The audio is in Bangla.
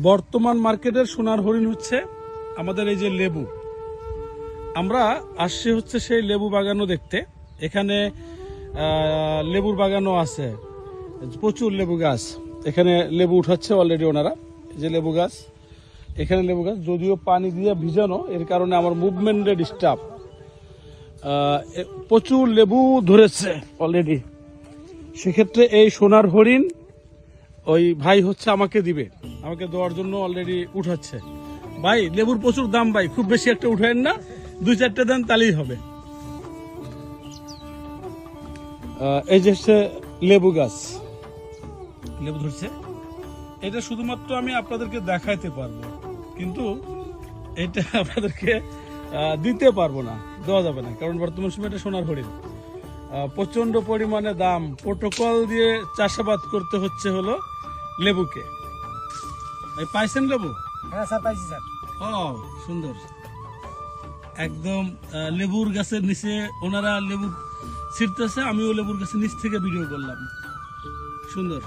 বর্তমান মার্কেটের সোনার হরিণ হচ্ছে আমাদের এই যে লেবু। আমরা আসছি হচ্ছে সেই লেবু বাগানও দেখতে। এখানে লেবুর বাগানও আছে, প্রচুর লেবু গাছ। এখানে লেবু উঠাচ্ছে অলরেডি ওনারা, যে লেবু গাছ, এখানে লেবু গাছ, যদিও পানি দিয়ে ভিজানো, এর কারণে আমার মুভমেন্টে ডিস্টার্ব। প্রচুর লেবু ধরেছে অলরেডি। সেক্ষেত্রে এই সোনার হরিণ ওই ভাই হচ্ছে আমাকে দিবে, আমাকে দেওয়ার জন্য অলরেডি উঠাচ্ছে। ভাই লেবুর প্রচুর দাম ভাই, খুব বেশি একটা উঠায়েন না, 2-4টা দেন তাহলেই হবে। এই যে হচ্ছে লেবু গাছ, লেবু ধরছে। এটা শুধুমাত্র আমি আপনাদেরকে দেখাইতে পারবো, কিন্তু এটা আপনাদেরকে দিতে পারবো না, দেওয়া যাবে না, কারণ বর্তমান সময় এটা সোনার হরিণ। প্রচন্ড পরিমাণে দাম, প্রোটোকল দিয়ে চাষাবাদ করতে হচ্ছে হলো লেবুকে। পাইছেন লেবু? হ্যাঁ স্যার, পাইছি স্যার। ও সুন্দর, একদম লেবুর গাছের নিচে ওনারা লেবু ছিঁড়তেছে, আমিও লেবুর গাছের নিচ থেকে ভিডিও করলাম। সুন্দর।